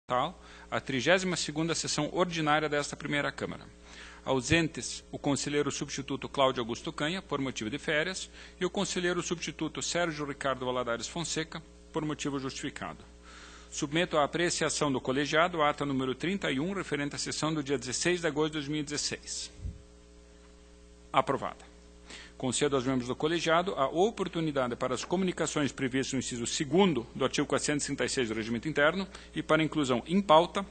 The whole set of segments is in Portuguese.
a 32ª sessão ordinária desta primeira Câmara. Ausentes, o conselheiro substituto Cláudio Augusto Canha, por motivo de férias, e o conselheiro substituto Sérgio Ricardo Valadares Fonseca, por motivo justificado. Submeto à apreciação do colegiado a ata número 31, referente à sessão do dia 16 de agosto de 2016. Aprovada. Concedo aos membros do colegiado a oportunidade para as comunicações previstas no inciso 2º do artigo 436 do Regimento Interno e para inclusão em pauta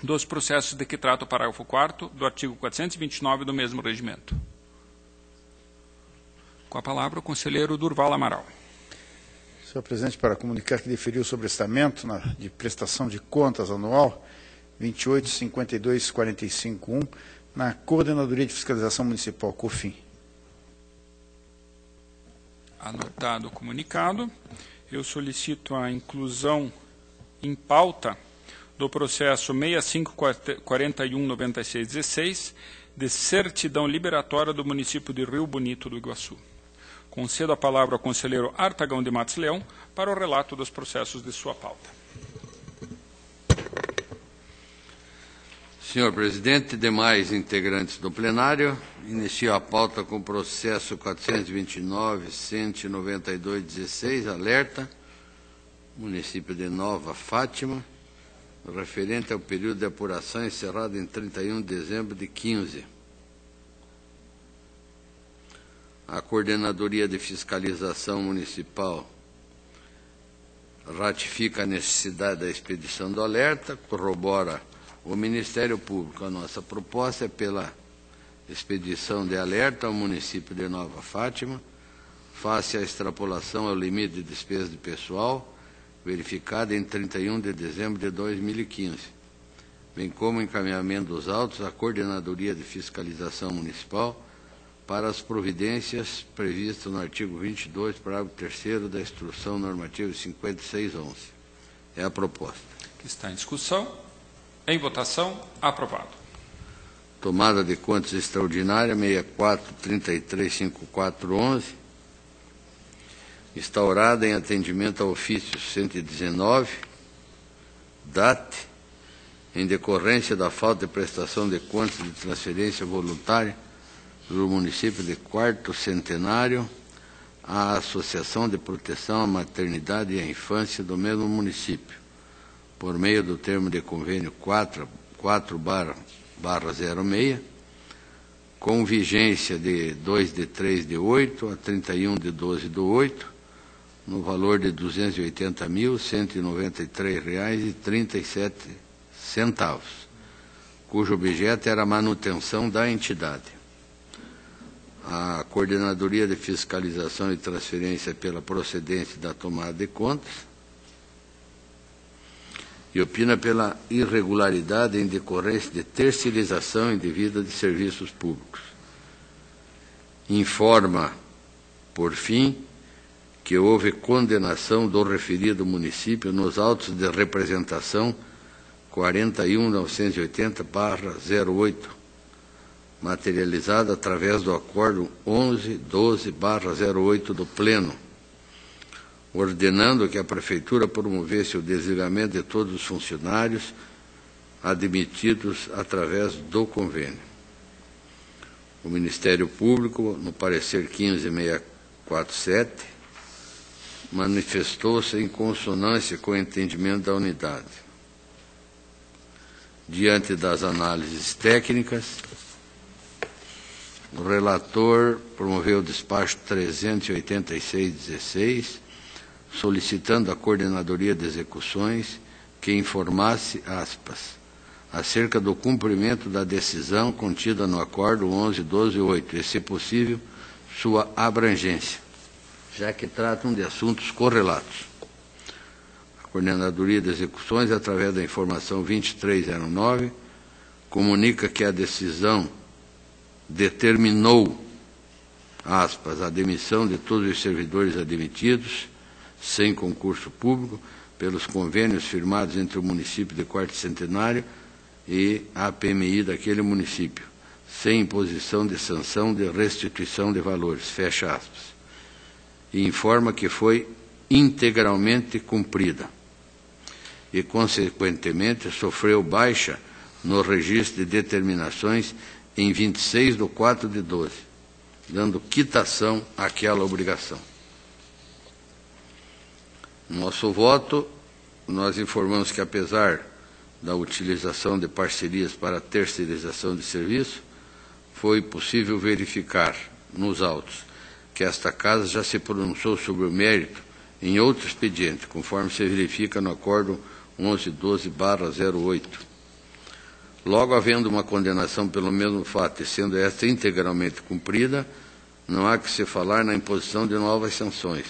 dos processos de que trata o parágrafo 4º do artigo 429 do mesmo regimento. Com a palavra, o conselheiro Durval Amaral. Senhor presidente, para comunicar que deferiu sobre o estamento de prestação de contas anual 28.52.45.1 na Coordenadoria de Fiscalização Municipal, COFIM. Anotado o comunicado, eu solicito a inclusão em pauta do processo 65419616 de certidão liberatória do município de Rio Bonito do Iguaçu. Concedo a palavra ao conselheiro Artagão de Matos Leão para o relato dos processos de sua pauta. Senhor presidente, demais integrantes do plenário, inicio a pauta com o processo 429.192.16, alerta, município de Nova Fátima, referente ao período de apuração encerrado em 31 de dezembro de 15. A Coordenadoria de Fiscalização Municipal ratifica a necessidade da expedição do alerta, corrobora o Ministério Público. A nossa proposta é pela expedição de alerta ao município de Nova Fátima, face à extrapolação ao limite de despesa de pessoal, verificada em 31 de dezembro de 2015, bem como encaminhamento dos autos à Coordenadoria de Fiscalização Municipal para as providências previstas no artigo 22, parágrafo 3º da Instrução Normativa 5611. É a proposta. Que está em discussão. Em votação, aprovado. Tomada de contas extraordinária 64.33.54.11, instaurada em atendimento ao ofício 119, DAT, em decorrência da falta de prestação de contas de transferência voluntária do município de Quarto Centenário à Associação de Proteção à Maternidade e à Infância do mesmo município, por meio do termo de convênio 4/06, com vigência de 2 de 3 de 8 a 31 de 12 de 8, no valor de R$ 280.193,37, cujo objeto era a manutenção da entidade. A Coordenadoria de Fiscalização e Transferência pela procedência da tomada de contas e opina pela irregularidade em decorrência de terceirização indevida de serviços públicos. Informa, por fim, que houve condenação do referido município nos autos de representação 41.980/08, materializada através do acordo 1112/08 do Pleno, ordenando que a Prefeitura promovesse o desligamento de todos os funcionários admitidos através do convênio. O Ministério Público, no parecer 15.647, manifestou-se em consonância com o entendimento da unidade. Diante das análises técnicas, o relator promoveu o despacho 386/16, solicitando à Coordenadoria de Execuções que informasse, aspas, acerca do cumprimento da decisão contida no acordo 1112/8, e, se possível, sua abrangência, já que tratam de assuntos correlatos. A Coordenadoria de Execuções, através da informação 2309, comunica que a decisão determinou, aspas, a demissão de todos os servidores admitidos, sem concurso público, pelos convênios firmados entre o município de Quarto Centenário e a PMI daquele município, sem imposição de sanção de restituição de valores, fecha aspas, e informa que foi integralmente cumprida. e, consequentemente, sofreu baixa no registro de determinações em 26/4/12, dando quitação àquela obrigação. Nosso voto, nós informamos que, apesar da utilização de parcerias para terceirização de serviço, foi possível verificar nos autos que esta Casa já se pronunciou sobre o mérito em outro expediente, conforme se verifica no Acórdão 1112/08. Logo, havendo uma condenação pelo mesmo fato e sendo esta integralmente cumprida, não há que se falar na imposição de novas sanções,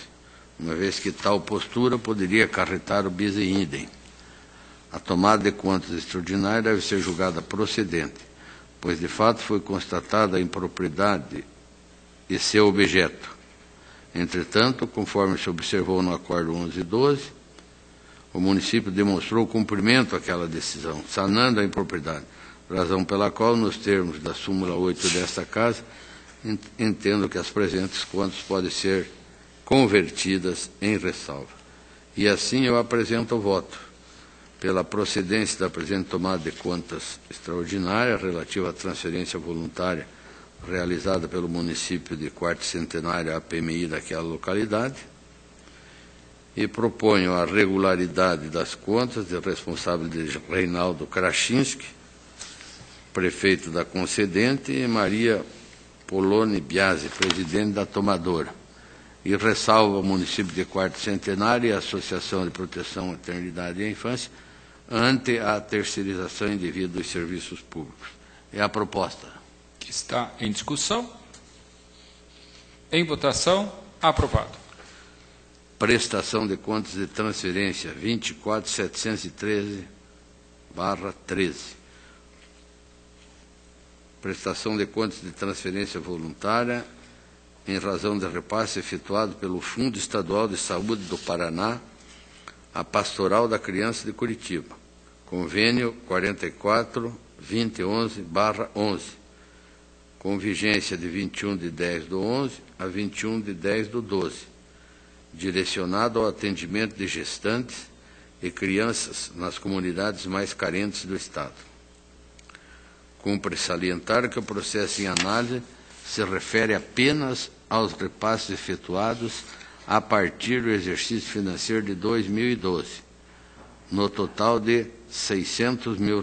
uma vez que tal postura poderia acarretar o bis in idem. A tomada de contas extraordinária deve ser julgada procedente, pois de fato foi constatada a impropriedade e seu objeto. Entretanto, conforme se observou no Acórdão 1112, o município demonstrou cumprimento àquela decisão, sanando a impropriedade, razão pela qual, nos termos da súmula 8 desta Casa, entendo que as presentes contas podem ser convertidas em ressalva. E assim eu apresento o voto pela procedência da presente tomada de contas extraordinária relativa à transferência voluntária realizada pelo município de Quarto Centenário à PMI daquela localidade, e proponho a regularidade das contas de responsável de Reinaldo Krasinski, prefeito da concedente, e Maria Poloni Biasi, presidente da tomadora, e ressalva ao município de Quarto Centenário e a Associação de Proteção, Maternidade e Infância ante a terceirização indevida dos serviços públicos. É a proposta. Que está em discussão. Em votação. Aprovado. Prestação de contas de transferência 24.713/13. Prestação de contas de transferência voluntária em razão de repasse efetuado pelo Fundo Estadual de Saúde do Paraná à Pastoral da Criança de Curitiba, convênio 44.2011/11, com vigência de 21/10/11 a 21/10/12, direcionado ao atendimento de gestantes e crianças nas comunidades mais carentes do Estado. Cumpre salientar que o processo em análise se refere apenas aos repasses efetuados a partir do exercício financeiro de 2012, no total de R$ 600 mil.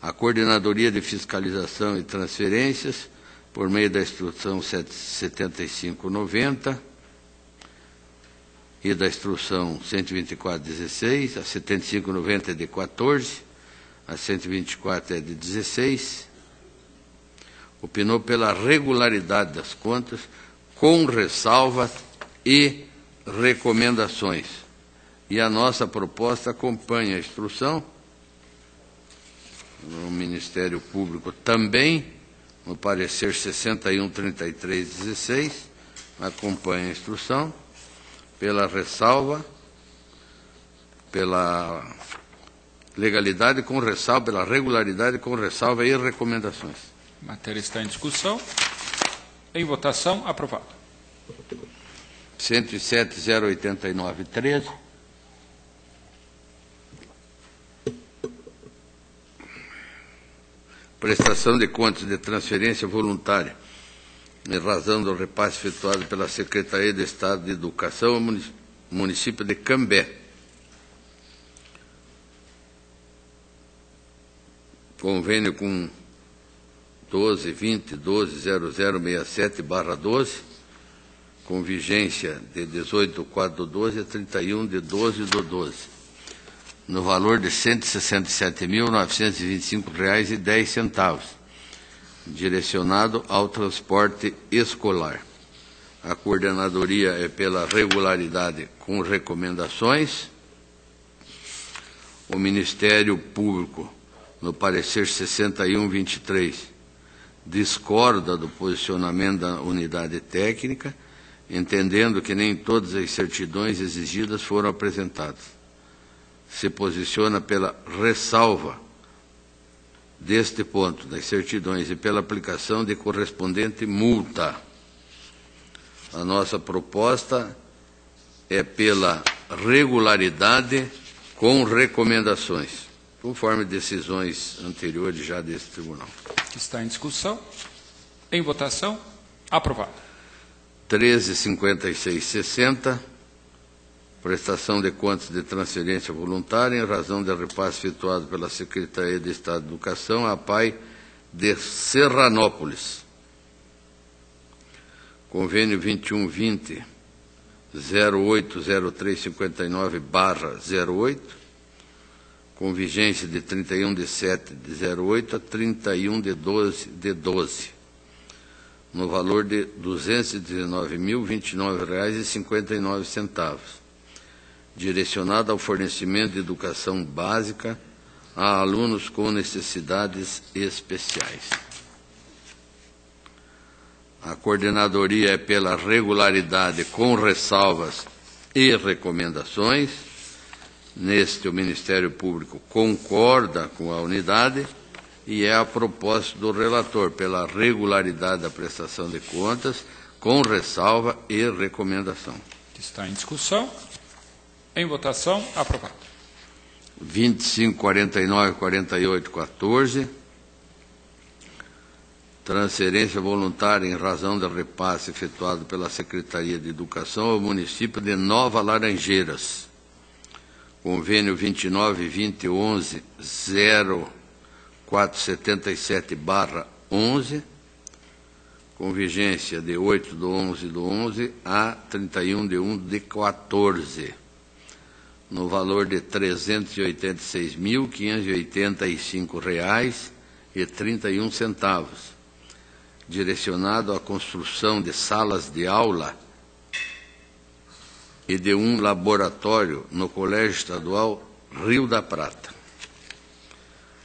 A Coordenadoria de Fiscalização e Transferências, por meio da Instrução 7590 e da Instrução 124/16, a 7590 é de 14, a 124 é de 16, opinou pela regularidade das contas, com ressalvas e recomendações. E a nossa proposta acompanha a instrução. O Ministério Público também, no parecer 6133/16, acompanha a instrução pela ressalva, pela legalidade com ressalva, pela regularidade com ressalva e recomendações. A matéria está em discussão. Em votação. Aprovado. 107.089/13. Prestação de contas de transferência voluntária, em razão do repasse efetuado pela Secretaria de Estado de Educação ao município de Cambé, convênio com 12.20.12.0067/12, com vigência de 18/4/12 a 31/12/12, no valor de R$ 167.925,10, direcionado ao transporte escolar. A coordenadoria é pela regularidade com recomendações. O Ministério Público, no parecer 6123, discorda do posicionamento da unidade técnica, entendendo que nem todas as certidões exigidas foram apresentadas. Se posiciona pela ressalva deste ponto das certidões e pela aplicação de correspondente multa. A nossa proposta é pela regularidade com recomendações, conforme decisões anteriores já desse tribunal. Está em discussão. Em votação. Aprovado. 13.56.60, prestação de contas de transferência voluntária em razão de repasse efetuado pela Secretaria de Estado de Educação à PAI de Serranópolis. Convênio 2120.080359/08, com vigência de 31/7/08 a 31/12/12, no valor de R$ 219.029,59, direcionado ao fornecimento de educação básica a alunos com necessidades especiais. A coordenadoria é pela regularidade com ressalvas e recomendações. Neste, o Ministério Público concorda com a unidade e é a propósito do relator pela regularidade da prestação de contas, com ressalva e recomendação. Está em discussão. Em votação. Aprovado. 25.49.48.14, transferência voluntária em razão do repasse efetuado pela Secretaria de Educação ao município de Nova Laranjeiras. Convênio 29.21.0477/11, com vigência de 8/11/11 a 31/1/14, no valor de R$ 386.585,31, direcionado à construção de salas de aula e de um laboratório no Colégio Estadual Rio da Prata.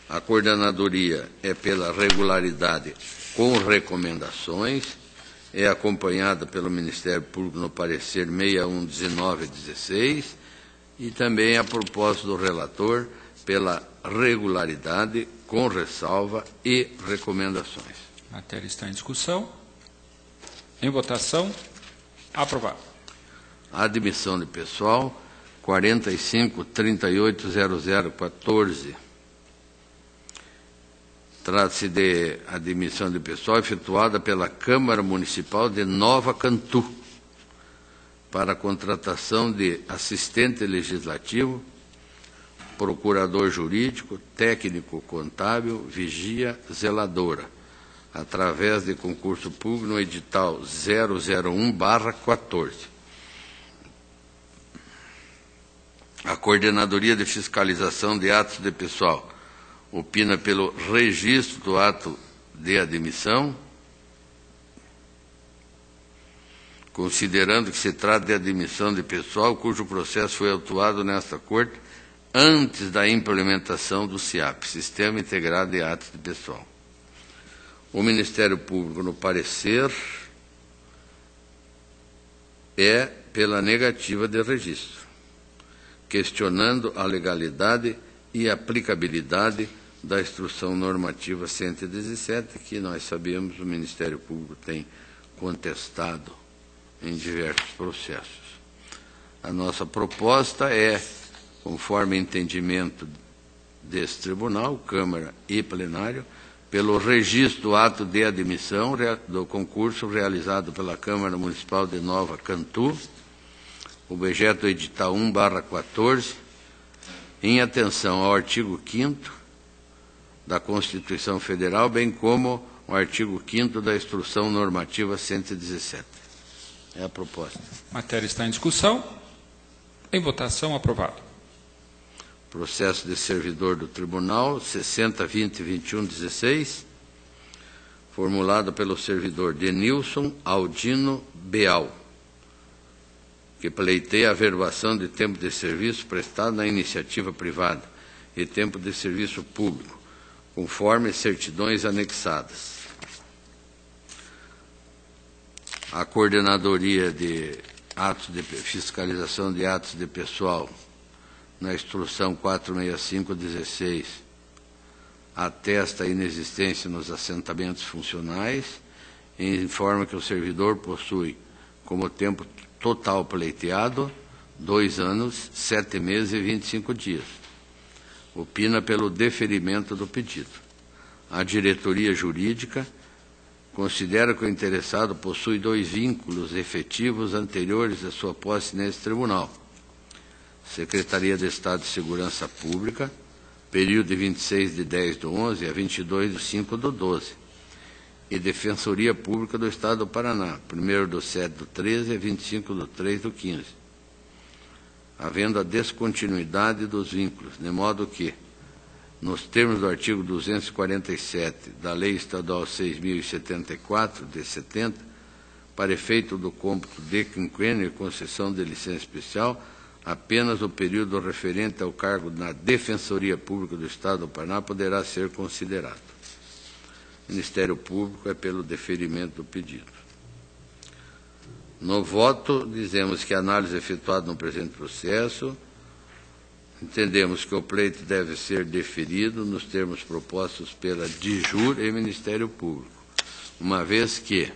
A coordenadoria é pela regularidade com recomendações, é acompanhada pelo Ministério Público no parecer 6119/16 e também a propósito do relator pela regularidade com ressalva e recomendações. A matéria está em discussão. Em votação. Aprovado. Admissão de pessoal 45.38.0014. Trata-se de admissão de pessoal efetuada pela Câmara Municipal de Nova Cantu para a contratação de assistente legislativo, procurador jurídico, técnico contábil, vigia, zeladora, através de concurso público no edital 001/14. A Coordenadoria de Fiscalização de Atos de Pessoal opina pelo registro do ato de admissão, considerando que se trata de admissão de pessoal cujo processo foi autuado nesta Corte antes da implementação do SIAP, Sistema Integrado de Atos de Pessoal. O Ministério Público, no parecer, é pela negativa de registro, questionando a legalidade e aplicabilidade da Instrução Normativa 117, que nós sabemos o Ministério Público tem contestado em diversos processos. A nossa proposta é, conforme entendimento desse tribunal, Câmara e plenário, pelo registro do ato de admissão do concurso realizado pela Câmara Municipal de Nova Cantu, objeto do edital 1/14, em atenção ao artigo 5º da Constituição Federal, bem como o artigo 5º da Instrução Normativa 117. É a proposta. A matéria está em discussão. Em votação. Aprovado. Processo de servidor do Tribunal 60.20.21.16, formulado pelo servidor Denilson Aldino Beal, que pleiteia a averbação de tempo de serviço prestado na iniciativa privada e tempo de serviço público, conforme certidões anexadas. A Coordenadoria de Atos de Fiscalização de Atos de Pessoal, na Instrução 465/16, atesta a inexistência nos assentamentos funcionais e informa que o servidor possui como tempo total pleiteado 2 anos, 7 meses e 25 dias. Opina pelo deferimento do pedido. A diretoria jurídica considera que o interessado possui 2 vínculos efetivos anteriores à sua posse nesse tribunal. Secretaria de Estado de Segurança Pública, período de 26/10/11 a 22/5/12. E Defensoria Pública do Estado do Paraná, 1/7/13 a 25/3/15. Havendo a descontinuidade dos vínculos, de modo que, nos termos do artigo 247 da Lei Estadual 6.074, de 70, para efeito do cômputo de quinquênio e concessão de licença especial, apenas o período referente ao cargo na Defensoria Pública do Estado do Paraná poderá ser considerado. O Ministério Público é pelo deferimento do pedido. No voto, dizemos que a análise efetuada no presente processo, entendemos que o pleito deve ser deferido nos termos propostos pela DIJUR e Ministério Público, uma vez que,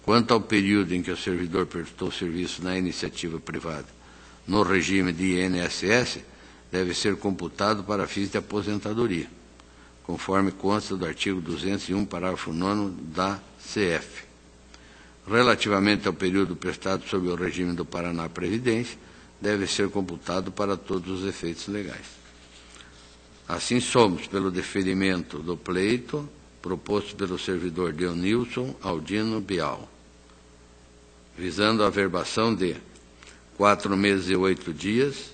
quanto ao período em que o servidor prestou serviço na iniciativa privada, no regime de INSS, deve ser computado para fins de aposentadoria, conforme consta do artigo 201, parágrafo 9º da CF. Relativamente ao período prestado sob o regime do Paraná Previdência, deve ser computado para todos os efeitos legais. Assim somos pelo deferimento do pleito proposto pelo servidor Deonilson Aldino Bial, visando a averbação de 4 meses e 8 dias,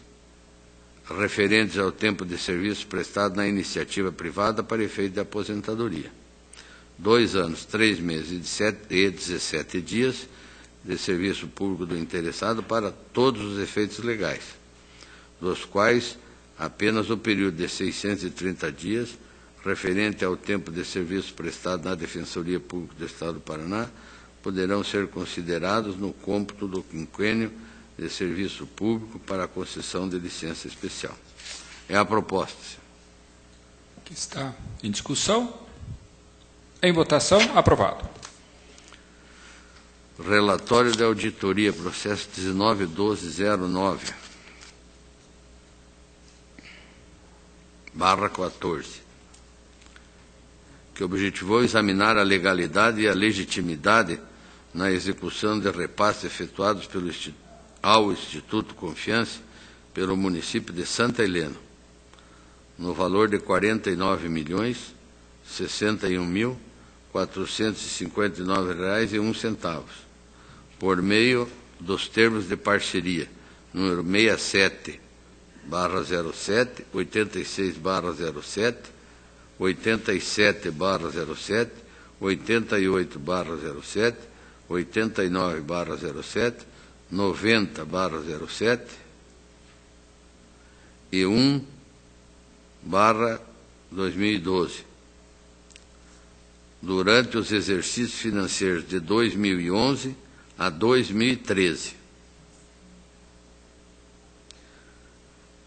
referentes ao tempo de serviço prestado na iniciativa privada para efeito de aposentadoria. 2 anos, 3 meses e 17 dias de serviço público do interessado para todos os efeitos legais, dos quais apenas o período de 630 dias, referente ao tempo de serviço prestado na Defensoria Pública do Estado do Paraná, poderão ser considerados no cômputo do quinquênio de serviço público para a concessão de licença especial. É a proposta, senhor. Que está em discussão. Em votação, aprovado. Relatório de auditoria, processo 19.1209/14, que objetivou examinar a legalidade e a legitimidade na execução de repasses efetuados ao Instituto Confiança pelo município de Santa Helena, no valor de R$ 49.061.459,01, por meio dos termos de parceria, número 67/07, 86/07, 87/07, 88/07, 89/07, 90/07 e 1/2012, durante os exercícios financeiros de 2011 a 2013.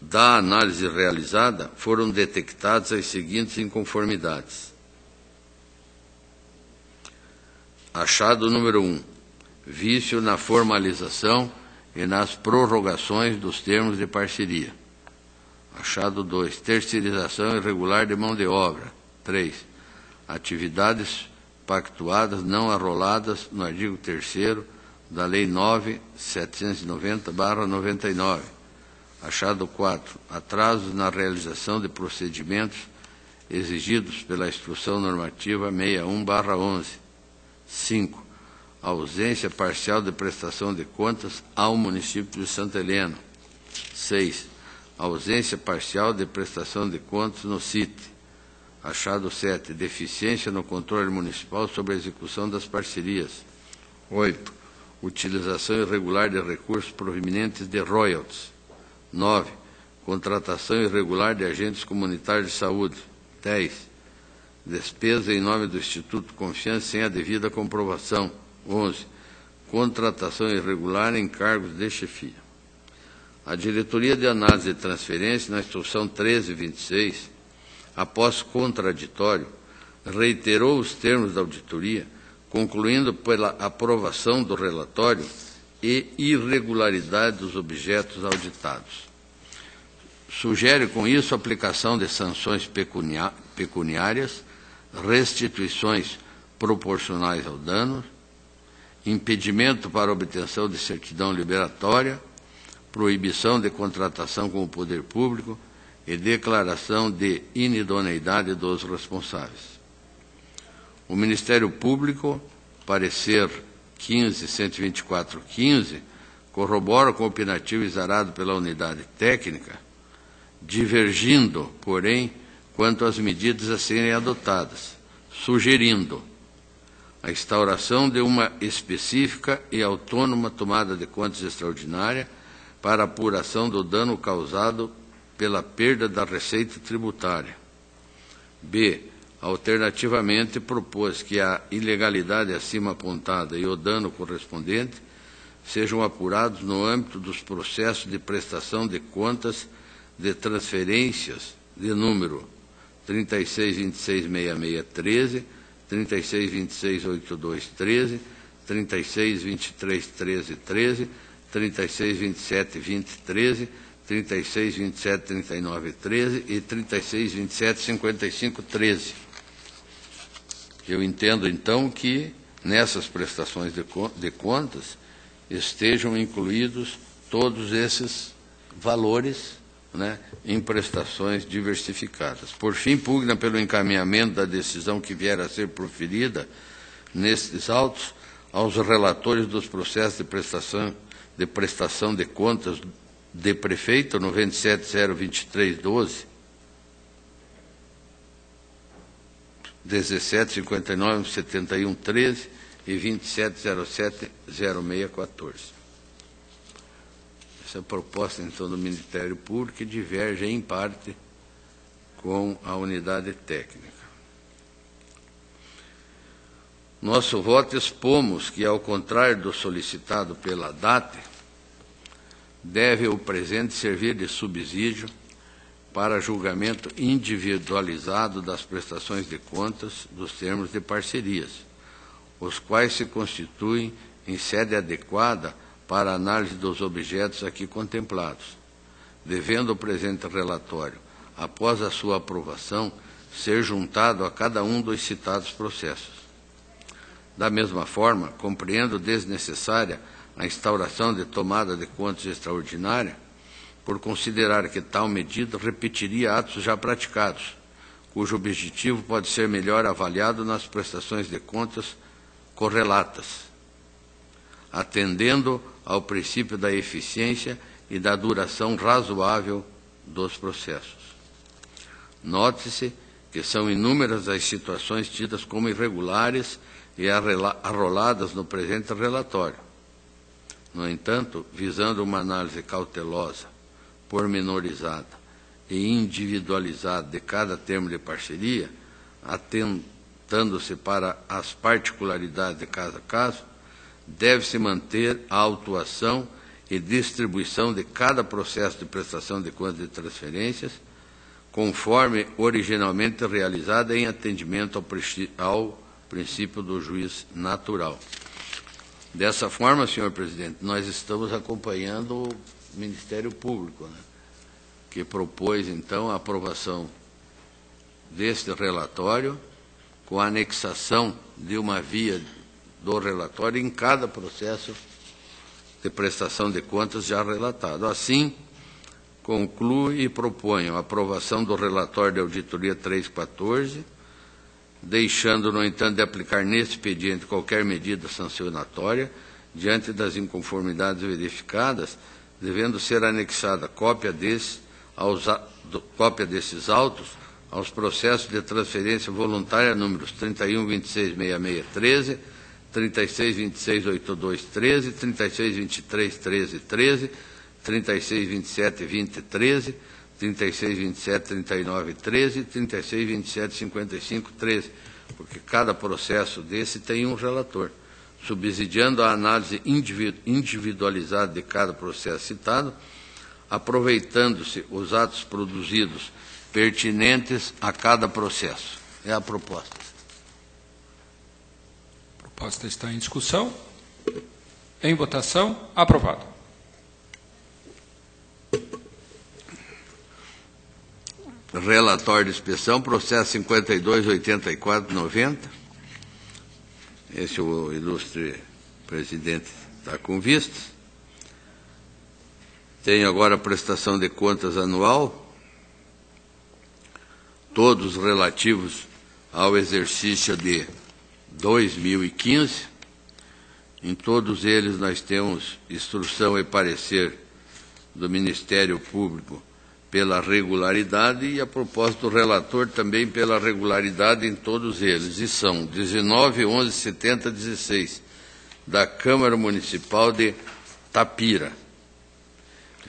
Da análise realizada, foram detectadas as seguintes inconformidades. Achado número 1, vício na formalização e nas prorrogações dos termos de parceria. Achado 2, terceirização irregular de mão de obra. 3, atividades pactuadas não arroladas no artigo 3º da Lei 9.790/99. Achado 4, atrasos na realização de procedimentos exigidos pela Instrução Normativa 61/11. 5, ausência parcial de prestação de contas ao município de Santa Helena. 6, ausência parcial de prestação de contas no CIT. Achado 7, deficiência no controle municipal sobre a execução das parcerias. 8, utilização irregular de recursos provenientes de royalties. 9, contratação irregular de agentes comunitários de saúde. 10, despesa em nome do Instituto Confiança sem a devida comprovação. 11, contratação irregular em cargos de chefia. A Diretoria de Análise e Transferência, na Instrução 1326, após contraditório, reiterou os termos da auditoria, concluindo pela aprovação do relatório e irregularidade dos objetos auditados. Sugere, com isso, a aplicação de sanções pecuniárias, restituições proporcionais ao dano, impedimento para obtenção de certidão liberatória, proibição de contratação com o poder público e declaração de inidoneidade dos responsáveis. O Ministério Público, parecer 15.124.15, corrobora com o opinativo exarado pela unidade técnica, divergindo, porém, quanto às medidas a serem adotadas, sugerindo a instauração de uma específica e autônoma tomada de contas extraordinária para apuração do dano causado pela perda da receita tributária. B. Alternativamente, propôs que a ilegalidade acima apontada e o dano correspondente sejam apurados no âmbito dos processos de prestação de contas de transferências de número 36266613, 36268213, 36231313, 36272013, 36273913 e 36275513. Eu entendo, então, que nessas prestações de contas estejam incluídos todos esses valores, né, em prestações diversificadas. Por fim, pugna pelo encaminhamento da decisão que vier a ser proferida nestes autos aos relatores dos processos de prestação de contas de prefeito 97.023.12, 17.59.71.13 e 27.07.06.14. Essa proposta, então, do Ministério Público que diverge, em parte, com a unidade técnica. Nosso voto expomos que, ao contrário do solicitado pela DATE, deve o presente servir de subsídio para julgamento individualizado das prestações de contas dos termos de parcerias, os quais se constituem em sede adequada para a análise dos objetos aqui contemplados, devendo o presente relatório, após a sua aprovação, ser juntado a cada um dos citados processos. Da mesma forma, compreendo desnecessária a instauração de tomada de contas extraordinária, por considerar que tal medida repetiria atos já praticados, cujo objetivo pode ser melhor avaliado nas prestações de contas correlatas, atendendo ao princípio da eficiência e da duração razoável dos processos. Note-se que são inúmeras as situações tidas como irregulares e arroladas no presente relatório. No entanto, visando uma análise cautelosa, pormenorizada e individualizada de cada termo de parceria, atentando-se para as particularidades de cada caso, deve-se manter a autuação e distribuição de cada processo de prestação de contas de transferências, conforme originalmente realizada em atendimento ao princípio do juiz natural. Dessa forma, senhor presidente, nós estamos acompanhando o Ministério Público, né, que propôs, então, a aprovação deste relatório com a anexação de uma via do relatório em cada processo de prestação de contas já relatado. Assim, concluo e proponho a aprovação do relatório de auditoria 314, deixando, no entanto, de aplicar nesse expediente qualquer medida sancionatória diante das inconformidades verificadas, devendo ser anexada cópia desses autos aos processos de transferência voluntária números 31266613, 36268213, 36231313, 36272013, 36273913 e 36275513, porque cada processo desse tem um relator, subsidiando a análise individualizada de cada processo citado, aproveitando-se os atos produzidos pertinentes a cada processo. É a proposta. A proposta está em discussão. Em votação. Aprovado. Relatório de inspeção, processo 52.84.90. Esse o ilustre presidente está com vistas. Tenho agora a prestação de contas anual, todos relativos ao exercício de 2015. Em todos eles nós temos instrução e parecer do Ministério Público pela regularidade e a proposta do relator também pela regularidade em todos eles. E são 19.11.70.16 da Câmara Municipal de Tapira,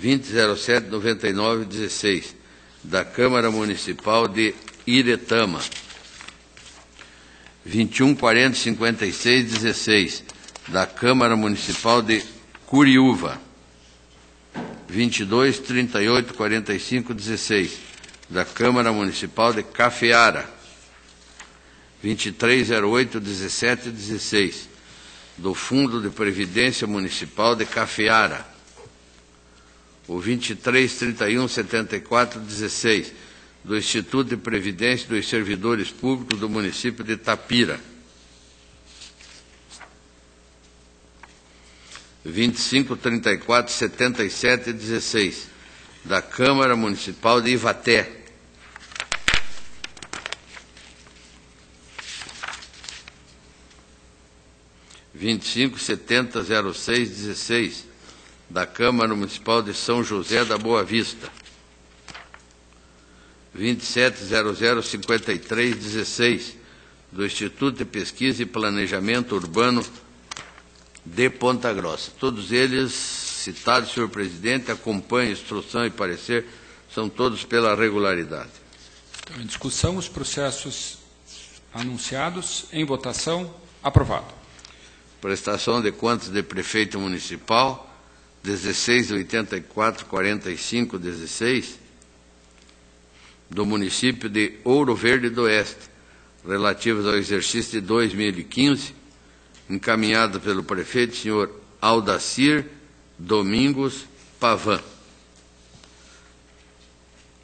20.07.99.16 da Câmara Municipal de Iretama, 21.40.56.16 da Câmara Municipal de Curiúva, 22.38.45.16 da Câmara Municipal de Cafeara, 23.08.17.16 do Fundo de Previdência Municipal de Cafeara, o 23.31.74.16 do Instituto de Previdência dos Servidores Públicos do município de Tapira, 25.34.77.16 da Câmara Municipal de Ivaté, 25.70.06.16 da Câmara Municipal de São José da Boa Vista, 27.00.53.16 do Instituto de Pesquisa e Planejamento Urbano de Ponta Grossa. Todos eles citados, senhor presidente, acompanham instrução e parecer, são todos pela regularidade. Então, em discussão, os processos anunciados. Em votação. Aprovado. Prestação de contas de prefeito municipal, 16.84.45.16 do município de Ouro Verde do Oeste, relativos ao exercício de 2015, encaminhado pelo prefeito, senhor Aldacir Domingos Pavan.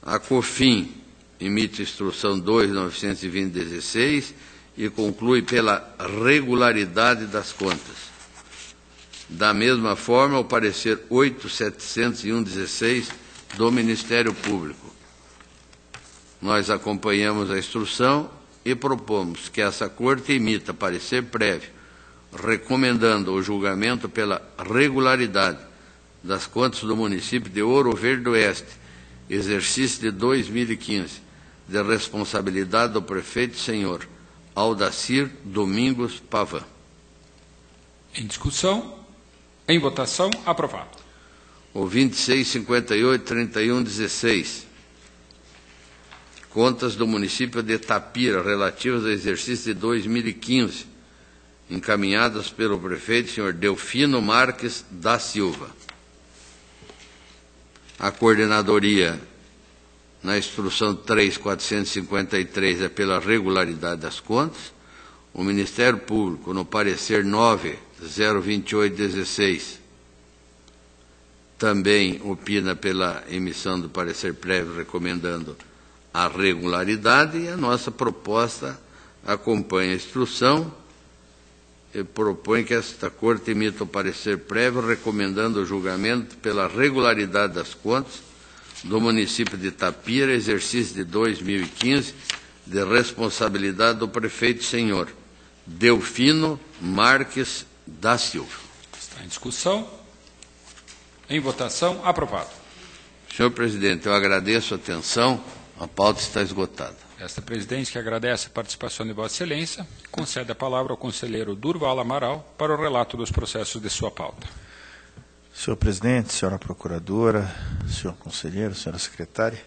A COFIN emite instrução 2.920.16 e conclui pela regularidade das contas. Da mesma forma, o parecer 8.701.16 do Ministério Público. Nós acompanhamos a instrução e propomos que essa Corte emita parecer prévio, recomendando o julgamento pela regularidade das contas do município de Ouro Verde do Oeste, exercício de 2015, de responsabilidade do prefeito senhor Aldacir Domingos Pavan. Em discussão. Em votação. Aprovado. O 26.58.31.16 contas do município de Tapira, relativas ao exercício de 2015, encaminhadas pelo prefeito, senhor Delfino Marques da Silva. A coordenadoria, na instrução 3.453, é pela regularidade das contas. O Ministério Público, no parecer 9.028.16, também opina pela emissão do parecer prévio, recomendando a regularidade, e a nossa proposta acompanha a instrução e propõe que esta Corte emita o parecer prévio, recomendando o julgamento pela regularidade das contas do município de Tapira, exercício de 2015, de responsabilidade do prefeito senhor Delfino Marques da Silva. Está em discussão. Em votação. Aprovado. Senhor presidente, eu agradeço a atenção. A pauta está esgotada. Esta presidente, que agradece a participação de Vossa Excelência, concede a palavra ao conselheiro Durval Amaral para o relato dos processos de sua pauta. Senhor presidente, senhora procuradora, senhor conselheiro, senhora secretária,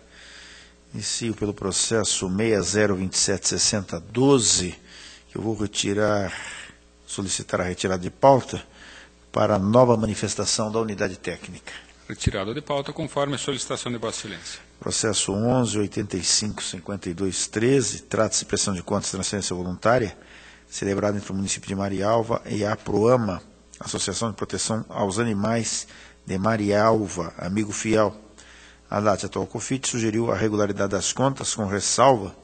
inicio pelo processo 60276012, que eu vou solicitar a retirada de pauta para nova manifestação da unidade técnica. Retirada de pauta conforme a solicitação de Vossa Excelência. Processo 11.85.52.13, trata-se de prestação de contas de transferência voluntária, celebrado entre o município de Marialva e a Proama, Associação de Proteção aos Animais de Marialva, Amigo Fiel. A DAT, atual COFIT, sugeriu a regularidade das contas com ressalva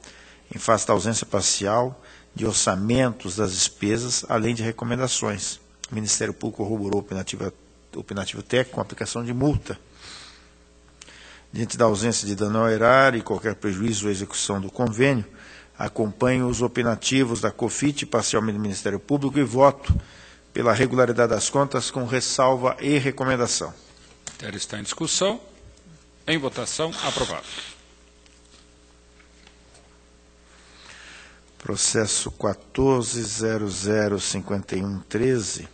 em face da ausência parcial de orçamentos das despesas, além de recomendações. O Ministério Público corroborou o opinativo técnico com aplicação de multa. Diante da ausência de dano ao erário e qualquer prejuízo à execução do convênio, acompanho os opinativos da COFIT, parcialmente do Ministério Público, e voto pela regularidade das contas com ressalva e recomendação. A matéria está em discussão. Em votação, aprovado. Processo 14.005113,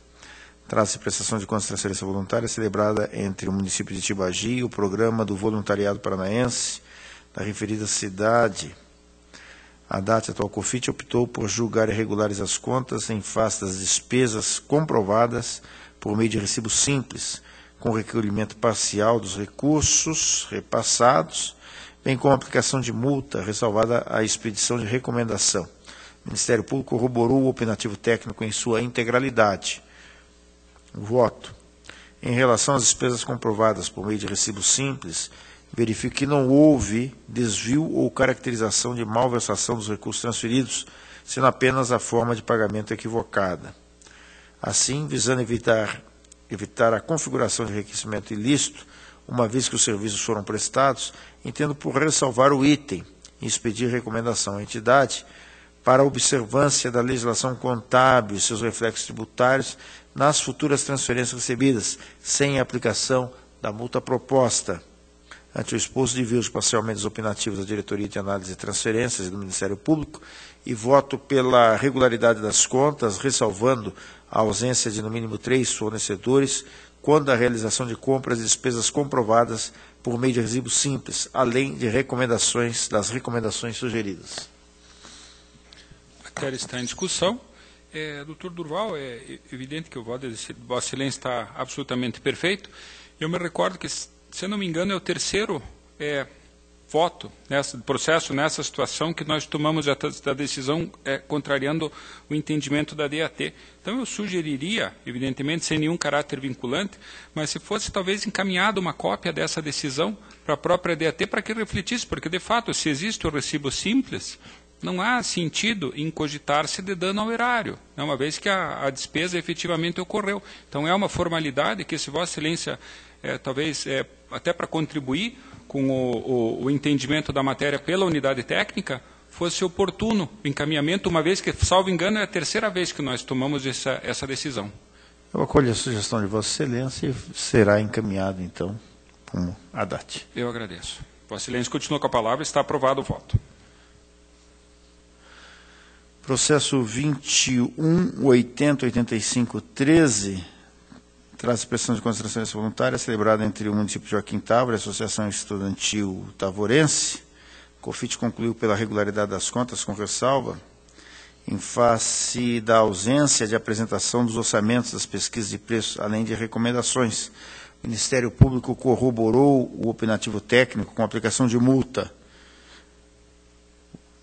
trata-se de prestação de contas de transferência voluntária celebrada entre o município de Tibagi e o Programa do Voluntariado Paranaense da referida cidade. A DAT, atual COFIT, optou por julgar irregulares as contas em face das despesas comprovadas por meio de recibo simples, com recolhimento parcial dos recursos repassados, bem como a aplicação de multa, ressalvada a expedição de recomendação. O Ministério Público corroborou o opinativo técnico em sua integralidade. Voto. Em relação às despesas comprovadas por meio de recibo simples, verifico que não houve desvio ou caracterização de malversação dos recursos transferidos, sendo apenas a forma de pagamento equivocada. Assim, visando evitar a configuração de enriquecimento ilícito, uma vez que os serviços foram prestados, entendo por ressalvar o item e expedir recomendação à entidade para a observância da legislação contábil e seus reflexos tributários nas futuras transferências recebidas, sem a aplicação da multa proposta. Ante o exposto, divulgo parcialmente os opinativos da Diretoria de Análise de Transferências e do Ministério Público e voto pela regularidade das contas, ressalvando a ausência de no mínimo 3 fornecedores, quando a realização de compras e despesas comprovadas por meio de recibo simples, além de das recomendações sugeridas. A matéria está em discussão. Doutor Durval, é evidente que o voto de Vossa Excelência está absolutamente perfeito. Eu me recordo que, se eu não me engano, é o terceiro voto nesse processo, nessa situação, que nós tomamos a decisão contrariando o entendimento da DAT. Então, eu sugeriria, evidentemente, sem nenhum caráter vinculante, mas se fosse talvez encaminhada uma cópia dessa decisão para a própria DAT, para que refletisse, porque, de fato, se existe o recibo simples, não há sentido em cogitar-se de dano ao erário, uma vez que a despesa efetivamente ocorreu. Então, é uma formalidade que, se Vossa Excelência, talvez, até para contribuir com o entendimento da matéria pela unidade técnica, fosse oportuno o encaminhamento, uma vez que, salvo engano, é a terceira vez que nós tomamos essa decisão. Eu acolho a sugestão de Vossa Excelência e será encaminhado, então, com a DAT. Eu agradeço. Vossa Excelência continua com a palavra, está aprovado o voto. Processo 21.80.85.13, trata-se de prestação de contas de transferência voluntária celebrada entre o município de Joaquim Távora e a Associação Estudantil Tavorense. O COFIT concluiu pela regularidade das contas com ressalva, em face da ausência de apresentação dos orçamentos das pesquisas de preços, além de recomendações. O Ministério Público corroborou o opinativo técnico com aplicação de multa.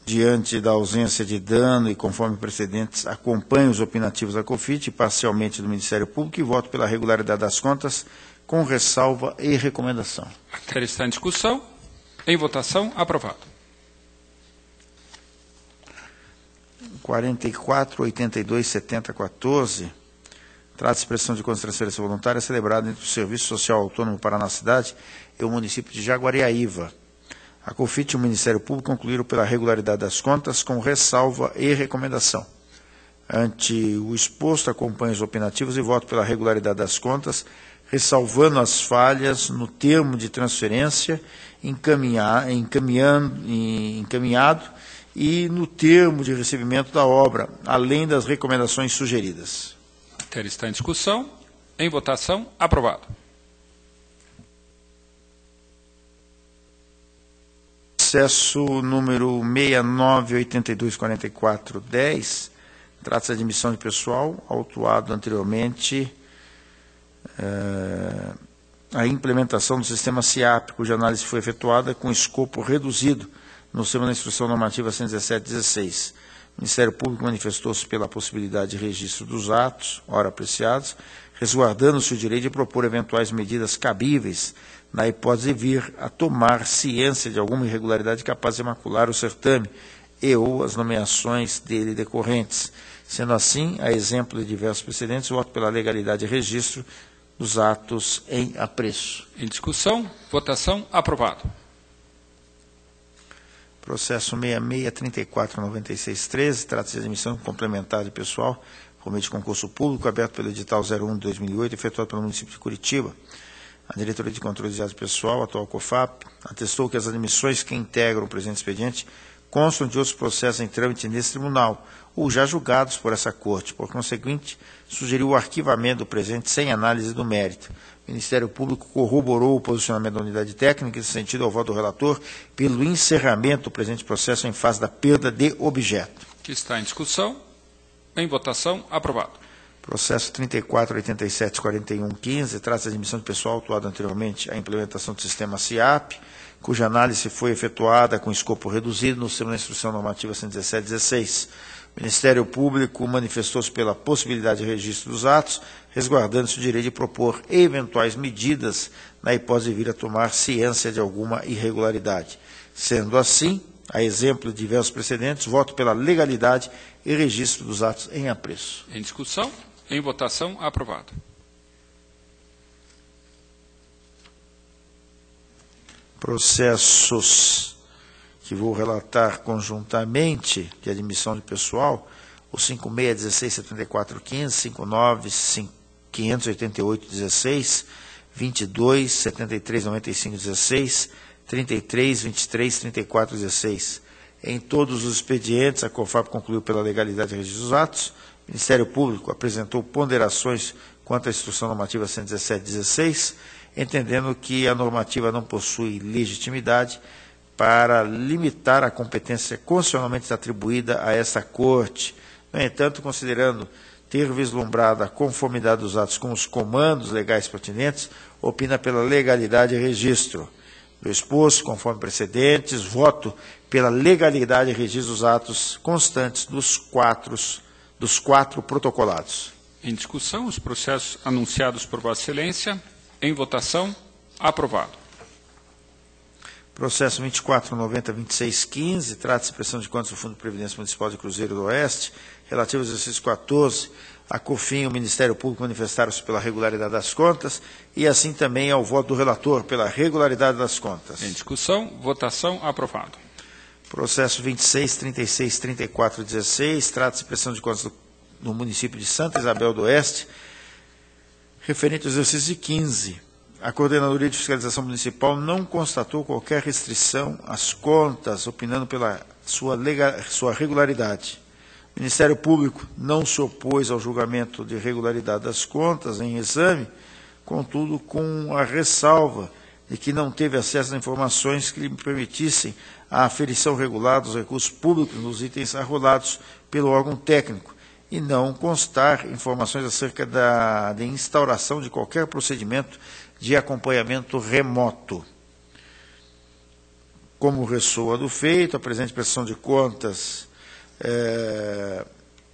Diante da ausência de dano e conforme precedentes, acompanho os opinativos da COFIT, parcialmente do Ministério Público, e voto pela regularidade das contas, com ressalva e recomendação. A matéria está em discussão. Em votação, aprovado. 44.82.70.14, trata-se de prestação de contas de transferência voluntária celebrada entre o Serviço Social Autônomo Paraná Cidade e o município de Jaguariaíva. A COFIT e o Ministério Público concluíram pela regularidade das contas com ressalva e recomendação. Ante o exposto, acompanho os opinativos e voto pela regularidade das contas, ressalvando as falhas no termo de transferência encaminhado e no termo de recebimento da obra, além das recomendações sugeridas. A matéria está em discussão. Em votação, aprovado. Processo número 69.82.44.10, trata-se de admissão de pessoal, autuado anteriormente a implementação do sistema SIAP, cuja análise foi efetuada com escopo reduzido no sistema da Instrução Normativa 117/16. O Ministério Público manifestou-se pela possibilidade de registro dos atos, ora apreciados, resguardando-se o direito de propor eventuais medidas cabíveis na hipótese de vir a tomar ciência de alguma irregularidade capaz de macular o certame e ou as nomeações dele decorrentes. Sendo assim, a exemplo de diversos precedentes, voto pela legalidade e registro dos atos em apreço. Em discussão, votação, aprovado. Processo 66-34-96-13, trata-se de admissão complementar de pessoal por meio de concurso público, aberto pelo edital 01 de 2008, efetuado pelo município de Curitiba. A Diretoria de Controle de Dados Pessoal, atual COFAP, atestou que as admissões que integram o presente expediente constam de outros processos em trâmite nesse tribunal, ou já julgados por essa Corte. Por conseguinte, sugeriu o arquivamento do presente sem análise do mérito. O Ministério Público corroborou o posicionamento da unidade técnica nesse sentido ao voto do relator pelo encerramento do presente processo em fase da perda de objeto. Que está em discussão. Em votação, aprovado. Processo 34.87.41.15, trata-se de admissão de pessoal autuado anteriormente à implementação do sistema SIAP, cuja análise foi efetuada com escopo reduzido no sistema da Instrução Normativa 117/16. O Ministério Público manifestou-se pela possibilidade de registro dos atos, resguardando-se o direito de propor eventuais medidas na hipótese de vir a tomar ciência de alguma irregularidade. Sendo assim, a exemplo de diversos precedentes, voto pela legalidade e registro dos atos em apreço. Em discussão, em votação, aprovado. Processos que vou relatar conjuntamente de admissão de pessoal, o 56.16.74.15, 59.588.16, 22, 73.95.16, 33, 23, 34, 16. Em todos os expedientes, a COFAP concluiu pela legalidade e registro dos atos. O Ministério Público apresentou ponderações quanto à Instrução Normativa 117/16, entendendo que a normativa não possui legitimidade para limitar a competência constitucionalmente atribuída a essa Corte. No entanto, considerando ter vislumbrado a conformidade dos atos com os comandos legais pertinentes, opina pela legalidade e registro. Do exposto, conforme precedentes, voto pela legalidade e registro dos atos constantes dos quatro protocolados. Em discussão, os processos anunciados por Vossa Excelência. Em votação, aprovado. Processo 24.90.26.15, trata-se de prestação de contas do Fundo de Previdência Municipal de Cruzeiro do Oeste, relativo ao exercício 14, a COFIN e o Ministério Público manifestaram-se pela regularidade das contas e assim também ao voto do relator pela regularidade das contas. Em discussão, votação, aprovado. Processo 26.36.34.16, trata-se de prestação de contas do município de Santa Isabel do Oeste, referente ao exercício 15. A Coordenadoria de Fiscalização Municipal não constatou qualquer restrição às contas, opinando pela sua regularidade. O Ministério Público não se opôs ao julgamento de regularidade das contas em exame, contudo, com a ressalva de que não teve acesso a informações que lhe permitissem a aferição regular dos recursos públicos nos itens arrolados pelo órgão técnico, e não constar informações acerca da instauração de qualquer procedimento de acompanhamento remoto. Como ressoa do feito, a presente prestação de contas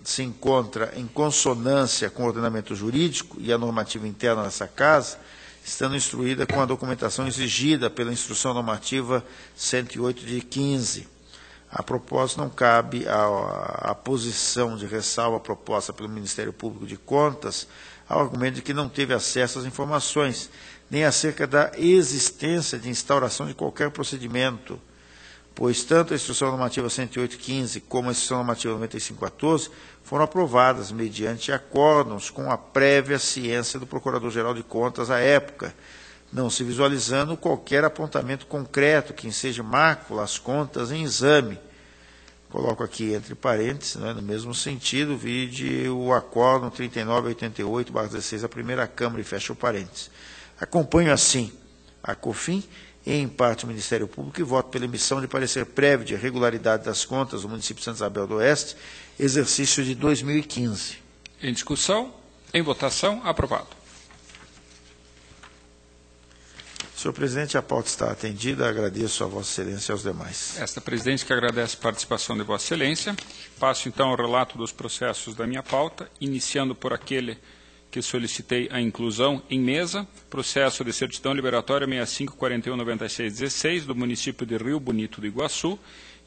se encontra em consonância com o ordenamento jurídico e a normativa interna dessa Casa, estando instruída com a documentação exigida pela Instrução Normativa 108 de 15. A propósito, não cabe a posição de ressalva proposta pelo Ministério Público de Contas ao argumento de que não teve acesso às informações, nem acerca da existência de instauração de qualquer procedimento, pois tanto a Instrução Normativa 108.15 como a Instrução Normativa 95.14 foram aprovadas mediante acórdãos com a prévia ciência do Procurador-Geral de Contas à época, não se visualizando qualquer apontamento concreto que enseje mácula às contas em exame. Coloco aqui entre parênteses, no mesmo sentido, vide o acórdão 3988/16 da primeira Câmara, e fecha o parênteses. Acompanho assim a COFIN e, em parte, o Ministério Público, e voto pela emissão de parecer prévio de regularidade das contas do município de Santa Isabel do Oeste, exercício de 2015. Em discussão, em votação, aprovado. Senhor presidente, a pauta está atendida. Agradeço a Vossa Excelência e aos demais. Esta presidente que agradece a participação de Vossa Excelência. Passo então ao relato dos processos da minha pauta, iniciando por aquele que solicitei a inclusão em mesa, processo de certidão liberatória 65419616 do município de Rio Bonito do Iguaçu,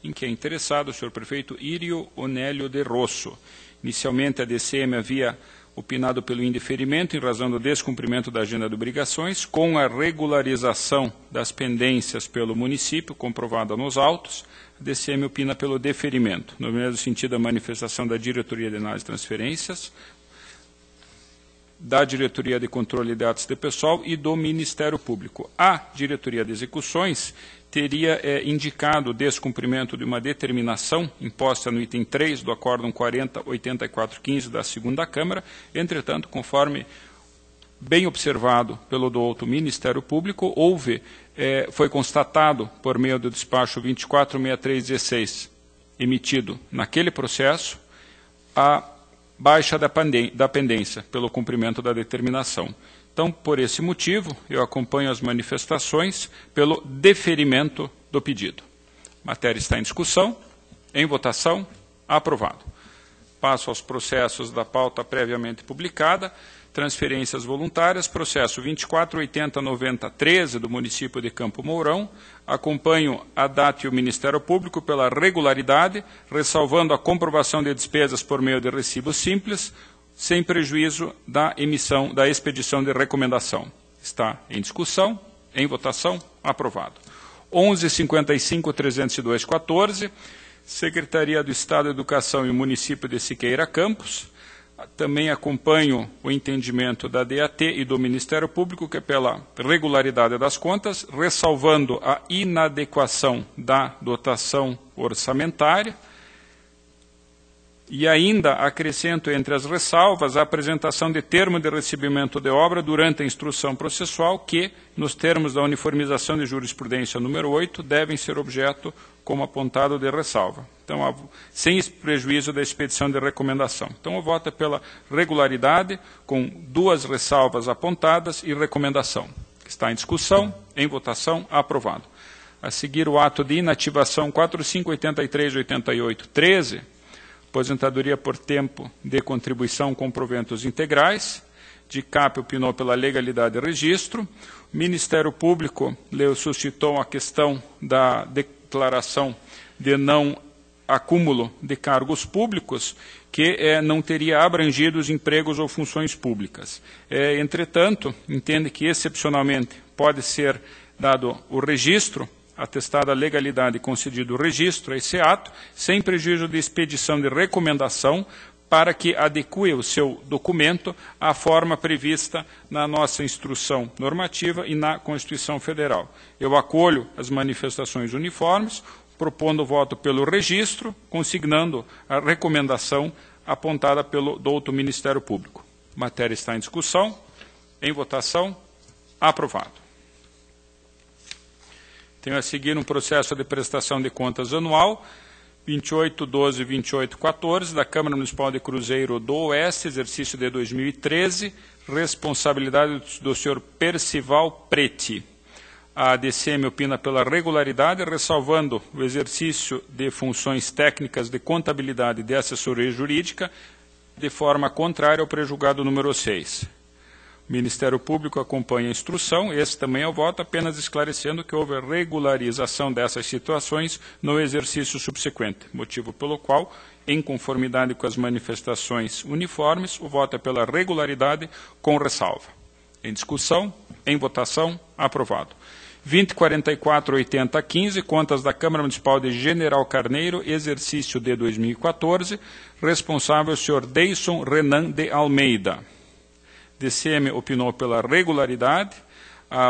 em que é interessado o senhor prefeito Írio Onélio de Rosso. Inicialmente, a DCM havia opinado pelo indeferimento em razão do descumprimento da agenda de obrigações, com a regularização das pendências pelo município, comprovada nos autos. A DCM opina pelo deferimento, no mesmo sentido da manifestação da Diretoria de Análise de Transferências, da Diretoria de Controle de Atos de Pessoal e do Ministério Público. A Diretoria de Execuções teria indicado o descumprimento de uma determinação imposta no item 3 do Acórdão 408415 da segunda Câmara. Entretanto, conforme bem observado pelo douto Ministério Público, foi constatado por meio do despacho 246316 emitido naquele processo a baixa da pendência pelo cumprimento da determinação. Então, por esse motivo, eu acompanho as manifestações pelo deferimento do pedido. A matéria está em discussão, em votação, aprovado. Passo aos processos da pauta previamente publicada. Transferências voluntárias, processo 24809013 do município de Campo Mourão. Acompanho a DAT e o Ministério Público pela regularidade, ressalvando a comprovação de despesas por meio de recibo simples, sem prejuízo da expedição de recomendação. Está em discussão, em votação, aprovado. 11.55.302.14, Secretaria do Estado da Educação e o município de Siqueira Campos. Também acompanho o entendimento da DAT e do Ministério Público, que é pela regularidade das contas, ressalvando a inadequação da dotação orçamentária. E ainda acrescento entre as ressalvas a apresentação de termo de recebimento de obra durante a instrução processual, que, nos termos da uniformização de jurisprudência número 8, devem ser objeto como apontado de ressalva. Então, sem prejuízo da expedição de recomendação. Então, o voto é pela regularidade, com duas ressalvas apontadas e recomendação. Está em discussão, em votação, aprovado. A seguir, o ato de inativação 45838813, aposentadoria por tempo de contribuição com proventos integrais. De CAP opinou pela legalidade de registro. O Ministério Público suscitou a questão da declaração de não acúmulo de cargos públicos, que não teria abrangido os empregos ou funções públicas. Entretanto, entende que excepcionalmente pode ser dado o registro, atestada a legalidade e concedido o registro a esse ato, sem prejuízo de expedição de recomendação, para que adeque o seu documento à forma prevista na nossa instrução normativa e na Constituição Federal. Eu acolho as manifestações uniformes, propondo o voto pelo registro, consignando a recomendação apontada pelo douto Ministério Público. A matéria está em discussão, em votação, aprovado. Tenho a seguir um processo de prestação de contas anual, 28.12.28.14, da Câmara Municipal de Cruzeiro do Oeste, exercício de 2013, responsabilidade do senhor Percival Preti. A DCM opina pela regularidade, ressalvando o exercício de funções técnicas de contabilidade e de assessoria jurídica, de forma contrária ao prejulgado número 6. O Ministério Público acompanha a instrução, esse também é o voto, apenas esclarecendo que houve regularização dessas situações no exercício subsequente, motivo pelo qual, em conformidade com as manifestações uniformes, o voto é pela regularidade com ressalva. Em discussão, em votação, aprovado. 20.44.80.15, contas da Câmara Municipal de General Carneiro, exercício de 2014, responsável o senhor Deison Renan de Almeida. DCM opinou pela regularidade,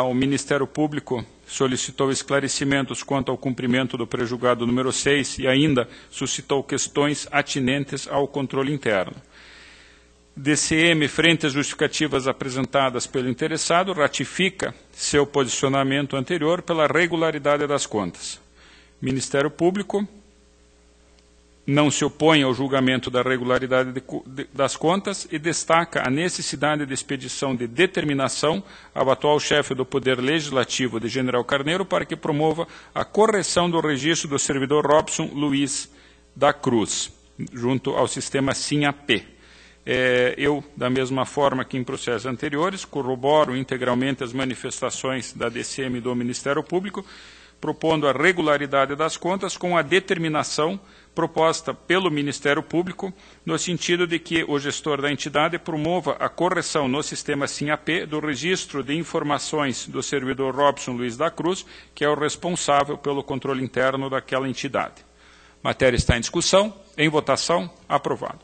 o Ministério Público solicitou esclarecimentos quanto ao cumprimento do prejulgado número 6 e ainda suscitou questões atinentes ao controle interno. DCM, frente às justificativas apresentadas pelo interessado, ratifica seu posicionamento anterior pela regularidade das contas. Ministério Público não se opõe ao julgamento da regularidade das contas e destaca a necessidade de expedição de determinação ao atual chefe do Poder Legislativo de General Carneiro para que promova a correção do registro do servidor Robson Luiz da Cruz, junto ao sistema SINAP. Eu, da mesma forma que em processos anteriores, corroboro integralmente as manifestações da DCM e do Ministério Público, propondo a regularidade das contas com a determinação proposta pelo Ministério Público, no sentido de que o gestor da entidade promova a correção no sistema SIM-AP do registro de informações do servidor Robson Luiz da Cruz, que é o responsável pelo controle interno daquela entidade. A matéria está em discussão, em votação, aprovado.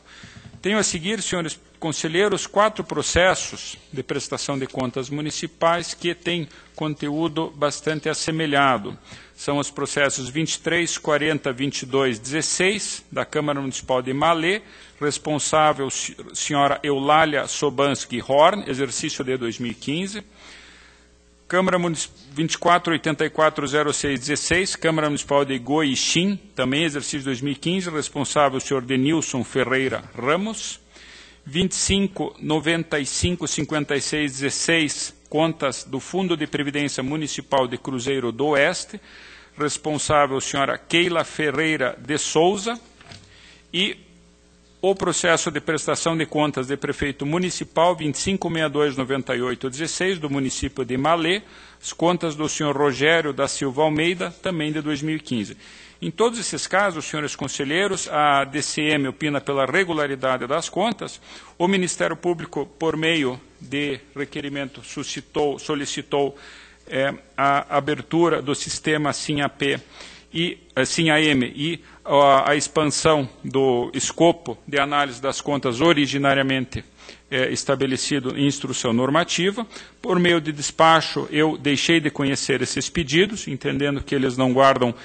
Tenho a seguir, senhores conselheiros, 4 processos de prestação de contas municipais que têm conteúdo bastante assemelhado. São os processos 23, 40, 22, 16, da Câmara Municipal de Malê, responsável senhora Eulália Sobanski Horn, exercício de 2015. Câmara Municipal 24840616, Câmara Municipal de Goixim, também exercício de 2015, responsável o senhor Denilson Ferreira Ramos. 25955616, contas do Fundo de Previdência Municipal de Cruzeiro do Oeste, responsável a senhora Keila Ferreira de Souza, e o processo de prestação de contas de prefeito municipal 25629816 do município de Malê, as contas do senhor Rogério da Silva Almeida, também de 2015. Em todos esses casos, senhores conselheiros, a DCM opina pela regularidade das contas, o Ministério Público, por meio de requerimento, solicitou a abertura do sistema SIM-AP e SIM-AM e a expansão do escopo de análise das contas originariamente estabelecido em instrução normativa. Por meio de despacho, eu deixei de conhecer esses pedidos, entendendo que eles não guardam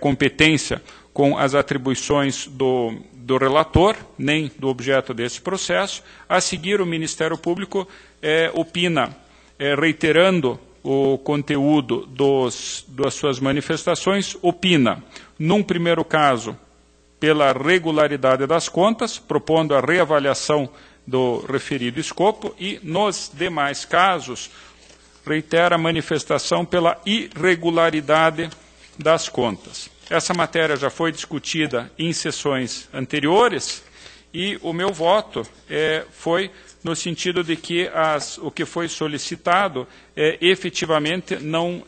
competência com as atribuições do relator, nem do objeto desse processo. A seguir, o Ministério Público opina, reiterando o conteúdo das suas manifestações, opina, num primeiro caso, pela regularidade das contas, propondo a reavaliação do referido escopo, e, nos demais casos, reitera a manifestação pela irregularidade das contas. Essa matéria já foi discutida em sessões anteriores, e o meu voto foi no sentido de que o que foi solicitado efetivamente não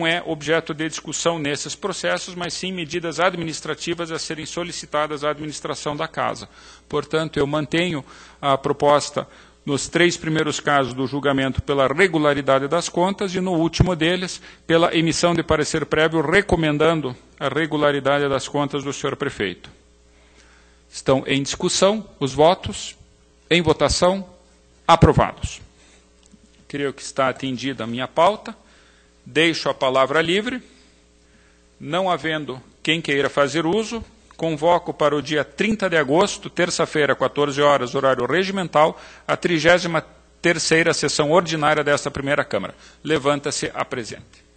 é objeto de discussão nesses processos, mas sim medidas administrativas a serem solicitadas à administração da Casa. Portanto, eu mantenho a proposta nos 3 primeiros casos do julgamento pela regularidade das contas e no último deles pela emissão de parecer prévio recomendando a regularidade das contas do senhor prefeito. Estão em discussão os votos. Em votação, aprovados. Creio que está atendida a minha pauta. Deixo a palavra livre. Não havendo quem queira fazer uso, convoco para o dia 30 de agosto, terça-feira, 14 horas, horário regimental, a 33ª sessão ordinária desta primeira Câmara. Levanta-se a presente.